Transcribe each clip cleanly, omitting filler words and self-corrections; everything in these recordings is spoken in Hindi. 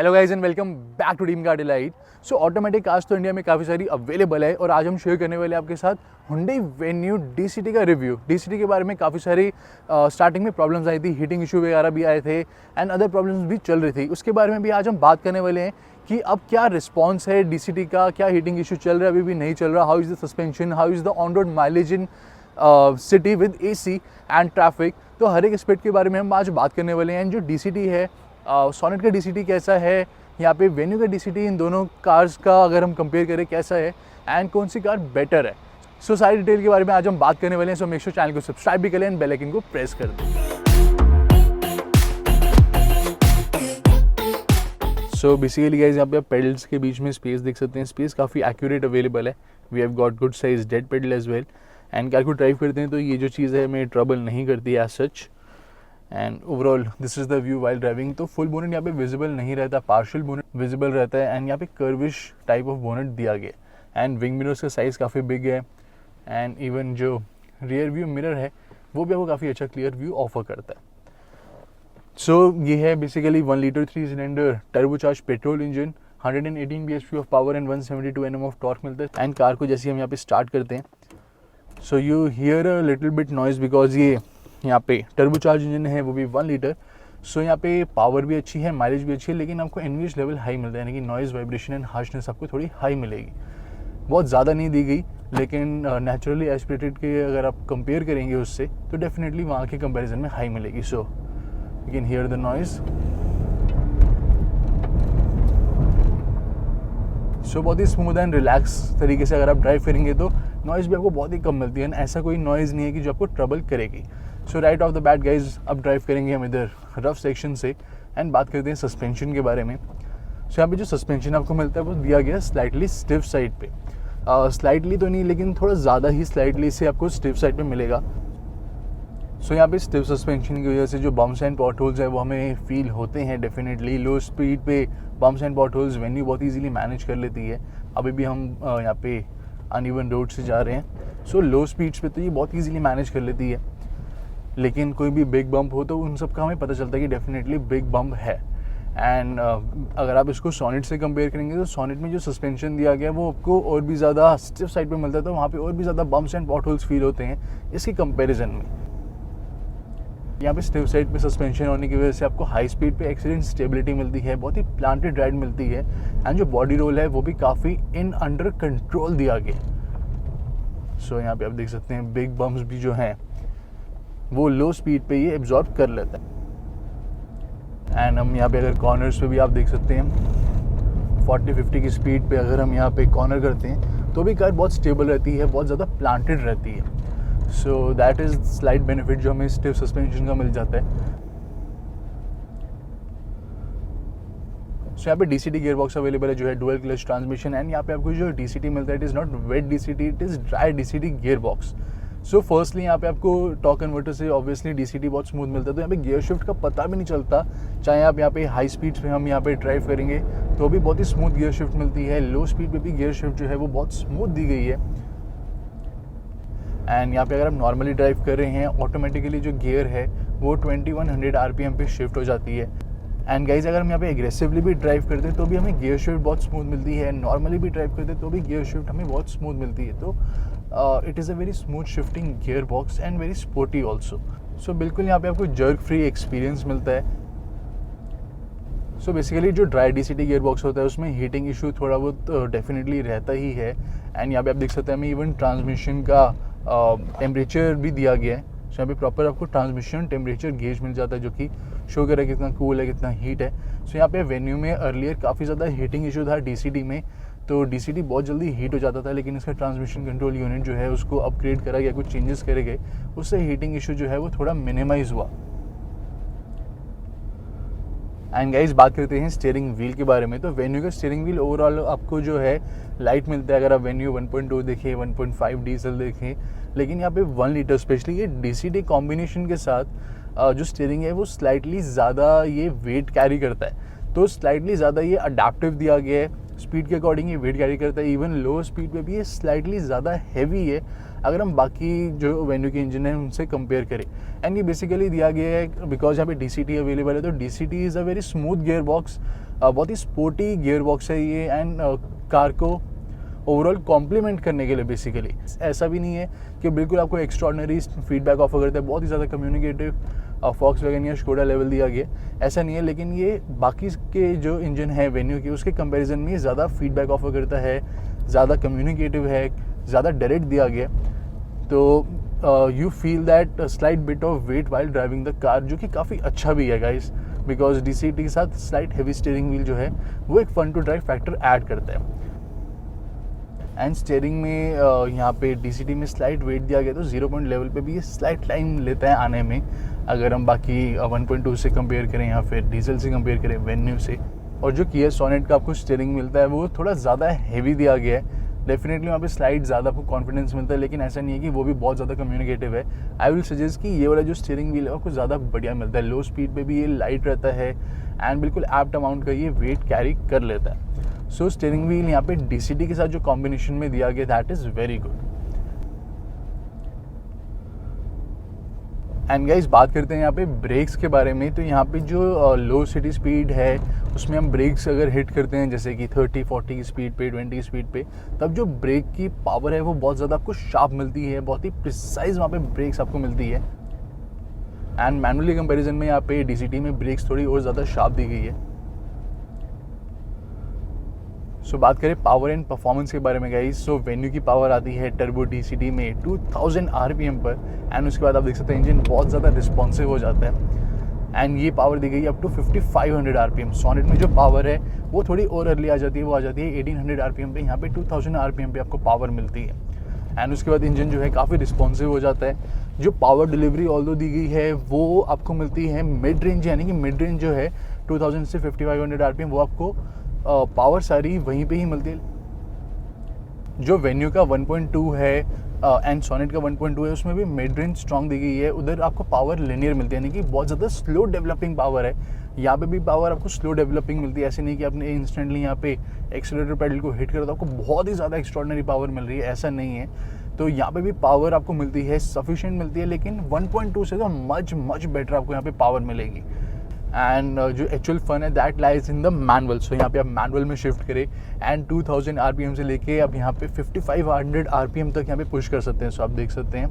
Hello guys and welcome back to Team Car Delight. So automatic cars तो इंडिया में काफ़ी सारी अवेलेबल है और आज हम शेयर करने वाले आपके साथ Hyundai Venue DCT का रिव्यू। DCT के बारे में काफ़ी सारी स्टार्टिंग में प्रॉब्लम्स आई थी, हीटिंग इशू वगैरह भी आए थे एंड अदर प्रॉब्लम्स भी चल रही थी। उसके बारे में भी आज हम बात करने वाले हैं कि अब क्या रिस्पॉन्स है DCT का, क्या हीटिंग इशू चल रहा है, अभी भी नहीं चल रहा, how is the suspension, how is the on road mileage in city with AC and traffic. तो हर एक एस्पेक्ट के बारे में हम आज बात करने वाले हैं। जो DCT है, सोनेट का DCT कैसा है, यहाँ पे वेन्यू का DCT, इन दोनों कार्स का अगर हम कंपेयर करें कैसा है एंड कौन सी कार बेटर है। सो सारी डिटेल के बारे में आज हम बात करने वाले हैं। सो मेक श्योर चैनल को सब्सक्राइब भी करें एंड बेल आइकन को प्रेस कर दें। सो बेसिकली गाइस यहाँ पे आप पेडल्स के बीच में स्पेस देख सकते हैं। स्पेस काफ़ी एक्यूरेट अवेलेबल है। We have got good size dead pedal as well and car को ड्राइव करते हैं तो ये जो चीज़ है हमें ट्रबल नहीं करती है as such. And overall this is the view while driving. तो फुल बोनेट यहाँ पे विजिबल नहीं रहता, पार्शियल बोनेट विजिबल रहता है एंड यहाँ पे कर्विश टाइप ऑफ बोनेट दिया गया एंड विंग मिरर्स का साइज़ काफ़ी बिग है एंड इवन जो रियर व्यू मिरर है वो भी आपको काफ़ी अच्छा क्लियर व्यू ऑफर करता है। सो ये है basically 1 litre 3 cylinder turbocharge petrol engine, 118 bhp of power and 172 Nm of torque मिलता है। एंड कार को जैसे हम यहाँ पे स्टार्ट करते हैं so you here a little bit noise because ये यहाँ पे टर्बोचार्ज इंजन है, वो भी 1 लीटर। सो यहाँ पे पावर भी अच्छी है, माइलेज भी अच्छी है, लेकिन आपको एनवीएच लेवल हाई मिलता है, यानी कि नॉइज़, वाइब्रेशन एंड हार्शनेस आपको थोड़ी हाई मिलेगी। बहुत ज़्यादा नहीं दी गई, लेकिन नेचुरली एस्पिरेटेड के अगर आप कंपेयर करेंगे उससे तो डेफिनेटली वहाँ के कंपैरिजन में हाई मिलेगी। So you can hear the noise. So बहुत ही स्मूथ एंड रिलैक्स तरीके से अगर आप ड्राइव करेंगे तो नॉइज़ भी आपको बहुत ही कम मिलती है। ऐसा कोई नॉइज़ नहीं है कि जो आपको ट्रबल करेगी। So right off the bat guys अब ड्राइव करेंगे हम इधर रफ सेक्शन से एंड बात करते हैं सस्पेंशन के बारे में। सो यहाँ पे जो सस्पेंशन आपको मिलता है वो दिया गया स्लाइटली स्टिफ साइड पे। स्लाइटली तो नहीं, लेकिन थोड़ा ज़्यादा ही स्लाइटली से आपको स्टिफ साइड पे मिलेगा। सो यहाँ पे स्टिफ सस्पेंशन की वजह से जो बम्प्स एंड पॉट होल्स है वो हमें फील होते हैं डेफिनेटली। लो स्पीड पे bumps and pot holes venue बहुत ईजीली मैनेज कर लेती है। अभी भी हम यहाँ पे अनइवन रोड से जा रहे हैं, सो लो स्पीड्स पे तो ये बहुत ईजीली मैनेज कर लेती है। लेकिन कोई भी बिग बम्प हो तो उन सब का हमें पता चलता है कि डेफिनेटली बिग बम्प है। एंड अगर आप इसको सोनेट से कंपेयर करेंगे तो सोनेट में जो सस्पेंशन दिया गया है वो आपको और भी ज़्यादा स्टिफ साइड पे मिलता है, तो वहाँ पे और भी ज़्यादा bumps and pot holes feel होते हैं इसके कंपैरिजन में। यहाँ पे स्टिफ साइड पे सस्पेंशन होने की वजह से आपको हाई स्पीड पे एक्सीलेंट स्टेबिलिटी मिलती है, बहुत ही प्लांटेड राइड मिलती है एंड जो बॉडी रोल है वो भी काफ़ी इन अंडर कंट्रोल दिया गया। सो यहाँ पे आप देख सकते हैं बिग बम्प्स भी जो हैं वो लो स्पीड पे ये एब्जॉर्ब कर लेता है। एंड हम यहाँ पे अगर कॉर्नर्स पे भी आप देख सकते हैं 40-50 की स्पीड पे अगर हम यहाँ पे कॉर्नर करते हैं तो भी कार बहुत स्टेबल रहती है, बहुत ज़्यादा प्लांटेड रहती है। So that is slight benefit जो हमें स्टिफ सस्पेंशन का मिल जाता है। सो यहाँ पे DCT गियर बॉक्स अवेलेबल है जो है डुअल क्लच ट्रांसमिशन एंड यहाँ पे आपको जो DCT मिलता है it is not wet DCT, it is dry DCT gear box. So firstly यहाँ पे आपको टॉर्क कन्वर्टर से ऑब्वियसली DCT बहुत स्मूथ मिलता है, तो यहाँ पे गियर शिफ्ट का पता भी नहीं चलता। चाहे आप यहाँ पे हाई स्पीड्स पे हम यहाँ पे ड्राइव करेंगे तो भी बहुत ही स्मूथ गियर शिफ्ट मिलती है। लो स्पीड पे भी गियर शिफ्ट जो है वो बहुत स्मूथ दी गई है। एंड यहाँ पे अगर आप नॉर्मली ड्राइव कर रहे हैं ऑटोमेटिकली जो गियर है वो 2100 RPM पे शिफ्ट हो जाती है। एंड गाइज अगर हम यहाँ पे एग्रेसिवली भी ड्राइव करते हैं तो भी हमें गियर शिफ्ट बहुत स्मूथ मिलती है। नॉर्मली भी ड्राइव करते हैं तो भी गियर शिफ्ट हमें बहुत स्मूथ मिलती है। तो it is a very smooth shifting gear box and very sporty also. So बिल्कुल यहाँ पे आपको जर्क फ्री एक्सपीरियंस मिलता है। सो बेसिकली जो ड्राई DCT गियर बॉक्स होता है उसमें हीटिंग इशू थोड़ा बहुत डेफिनेटली रहता ही है। एंड यहाँ पे आप देख सकते हैं हमें इवन ट्रांसमिशन का टेम्परेचर भी दिया गया है। सो यहाँ पे प्रॉपर आपको ट्रांसमिशन टेम्परेचर गेज मिल जाता है जो कि शो करे कितना कूल है, कितना हीट है। सो यहाँ पे वेन्यू में अर्लियर काफ़ी ज़्यादा हीटिंग इशू था DCT में, तो DCT बहुत जल्दी हीट हो जाता था, लेकिन इसका ट्रांसमिशन कंट्रोल यूनिट जो है उसको अपग्रेड करा गया, कुछ चेंजेस करे गए, उससे हीटिंग इशू जो है वो थोड़ा मिनिमाइज हुआ। एंड गाइस बात करते हैं स्टीयरिंग व्हील के बारे में। तो वेन्यू का स्टीयरिंग व्हील ओवरऑल आपको जो है लाइट मिलता है अगर आप वेन्यू 1.2 देखें, 1.5 डीजल देखें, लेकिन यहाँ पे 1 लीटर स्पेशली ये DCT कॉम्बिनेशन के साथ जो स्टीयरिंग है वो स्लाइटली ज़्यादा ये वेट कैरी करता है, तो स्लाइटली ज़्यादा ये अडेप्टिव दिया गया है। स्पीड के अकॉर्डिंग ये वेट कैरी करता है, इवन लो स्पीड पे भी ये स्लाइटली ज़्यादा हैवी है अगर हम बाकी जो वेन्यू के इंजन हैं उनसे कंपेयर करें। एंड ये बेसिकली दिया गया है बिकॉज यहाँ पे DCT अवेलेबल है, तो DCT is a very smooth gear box बहुत ही स्पोर्टी गियर बॉक्स है ये, एंड कार को ओवरऑल कॉम्प्लीमेंट करने के लिए बेसिकली। ऐसा भी नहीं है कि बिल्कुल आपको एक्स्ट्रॉर्डनरी फीडबैक ऑफर करता है, बहुत ही ज़्यादा कम्युनिकेटिव फॉक्सवैगन या स्कोडा लेवल दिया गया, ऐसा नहीं है। लेकिन ये बाकी के जो इंजन है वेन्यू के, उसके कंपैरिजन में ज़्यादा फीडबैक ऑफर करता है, ज़्यादा कम्युनिकेटिव है, ज़्यादा डायरेक्ट दिया गया। तो you feel that slight bit of weight while driving the car, जो कि काफ़ी अच्छा भी है गाइस, बिकॉज DCT के साथ स्लाइट हेवी स्टीयरिंग व्हील जो है वो एक fun to drive factor add करता है। एंड स्टीयरिंग में यहाँ पे DCT में स्लाइट वेट दिया गया, तो 0 पॉइंट लेवल पे भी ये स्लाइट टाइम लेता है आने में, अगर हम बाकी 1.2 से कंपेयर करें या फिर डीजल से कंपेयर करें, वेन्यू से। और जो किया सोनेट का आपको स्टीयरिंग मिलता है वो थोड़ा ज़्यादा हैवी दिया गया है, डेफिनेटली वहाँ पे स्लाइड ज़्यादा आपको कॉन्फिडेंस मिलता है, लेकिन ऐसा नहीं है कि वो भी बहुत ज़्यादा कम्युनिकेटिव है। आई विल सजेस्ट कि ये वाला जो स्टीयरिंग व्हील है आपको ज़्यादा बढ़िया मिलता है, लो स्पीड पे भी ये लाइट रहता है एंड बिल्कुल एप्ट अमाउंट का ये वेट कैरी कर लेता है। सो स्टीयरिंग व्हील यहाँ पे DCT के साथ जो कॉम्बिनेशन में दिया गया, that is very good. And guys बात करते हैं यहाँ पे ब्रेक्स के बारे में। तो यहाँ पे जो लो सिटी स्पीड है उसमें हम ब्रेक्स अगर हिट करते हैं जैसे कि 30-40 की स्पीड पे, 20 की स्पीड पे, तब जो ब्रेक की पावर है वो बहुत ज़्यादा आपको शार्प मिलती है, बहुत ही प्रिसाइज वहाँ पे ब्रेक्स आपको मिलती है। एंड मैनुअली कंपैरिजन में यहाँ पे DCT में ब्रेक्स थोड़ी और ज़्यादा शार्प दी गई है। सो बात करें पावर एंड परफॉर्मेंस के बारे में गाइस, सो वेन्यू की पावर आती है टर्बो DCT में 2000 RPM पर, एंड उसके बाद आप देख सकते हैं इंजन बहुत ज़्यादा रिस्पॉन्सिव हो जाता है। एंड ये पावर दी गई है अप टू 5500 RPM। सोनेट में जो पावर है वो थोड़ी और अर्ली आ जाती है, वो आ जाती है 1800 RPM पे, यहाँ पे 2000 RPM पे आपको पावर मिलती है। एंड उसके बाद इंजन जो है काफ़ी रिस्पॉन्सिव हो जाता है। जो पावर डिलीवरी ऑल्दो दी गई है वो आपको मिलती है मिड रेंज, यानी कि मिड रेंज जो है 2000 से 5500 RPM, वो आपको पावर सारी वहीं पे ही मिलती है। जो वेन्यू का 1.2 है एंड सोनेट का 1.2 है, उसमें भी मिड रेंज स्ट्रॉन्ग दी गई है, उधर आपको पावर लिनियर मिलती है, यानी कि बहुत ज़्यादा स्लो डेवलपिंग पावर है। यहाँ पे भी पावर आपको स्लो डेवलपिंग मिलती है, ऐसे नहीं कि आपने इंस्टेंटली यहाँ पे एक्सीलरेटर पेडल को हिट करा तो आपको बहुत ही ज़्यादा एक्स्ट्रॉर्डिनरी पावर मिल रही है, ऐसा नहीं है। तो यहाँ पे भी पावर आपको मिलती है, सफिशिएंट मिलती है, लेकिन 1.2 से तो मच बेटर आपको यहाँ पे पावर मिलेगी। एंड जो एक्चुअल फन है that lies in the manual. So यहाँ पे आप मैनुअल में शिफ्ट करें एंड 2000 RPM से लेके आप यहाँ पे 5500 RPM तक यहाँ पे पुश कर सकते हैं। सो आप देख सकते हैं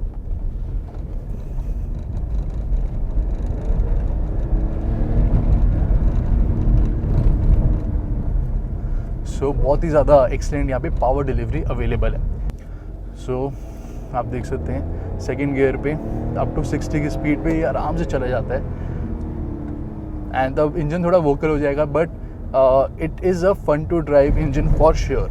सो बहुत ही ज़्यादा एक्सलेंट यहाँ पे पावर डिलीवरी अवेलेबल है। सो आप देख सकते हैं सेकेंड गियर पे अप टू 60 की स्पीड पे ये आराम से चला जाता है, एंड तब इंजन थोड़ा वोकल हो जाएगा, but it is a fun to drive engine for sure.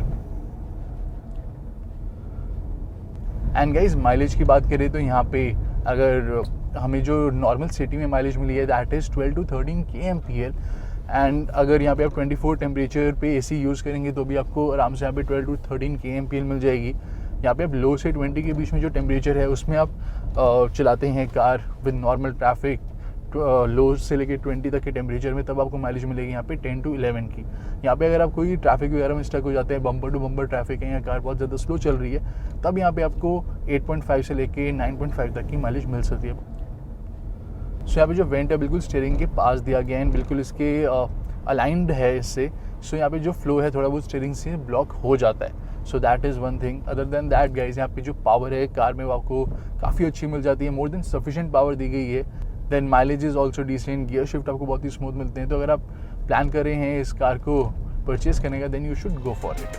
And guys mileage की बात करें तो यहाँ पे अगर हमें जो नॉर्मल सिटी में माइलेज मिली है that is 12 to 13 kmpl, and अगर यहाँ पे आप 24 टेम्परेचर पे AC यूज़ करेंगे तो भी आपको आराम से यहाँ पे 12 to 13 kmpl मिल जाएगी। यहाँ पे आप लो से 20 के बीच में जो टेम्परेचर है उसमें आप चलाते हैं कार विद नॉर्मल ट्रैफिक, लो से लेके 20 तक के टेम्परेचर में, तब आपको माइलेज मिलेगी यहाँ पे 10 to 11 की। यहाँ पे अगर आप कोई ट्रैफिक वगैरह में स्टक हो जाते हैं, बम्पर टू बम्पर ट्रैफिक है या कार बहुत ज़्यादा स्लो चल रही है, तब यहाँ पे आपको 8.5 से लेके 9.5 तक की माइलेज मिल सकती है। सो यहाँ पे जो वेंट है बिल्कुल स्टीयरिंग के पास दिया गया है, बिल्कुल इसके अलाइंड है इससे। सो यहाँ पे जो फ्लो है थोड़ा बहुत स्टीयरिंग से ब्लॉक हो जाता है। So that is one thing. Other than that guys यहाँ पे जो पावर है कार में वो आपको काफ़ी अच्छी मिल जाती है, मोर देन सफिशिएंट पावर दी गई है। Then mileage is also decent, gear shift आपको बहुत ही स्मूथ मिलते हैं। तो अगर आप प्लान कर रहे हैं इस कार को परचेज करने का, then you should go for it.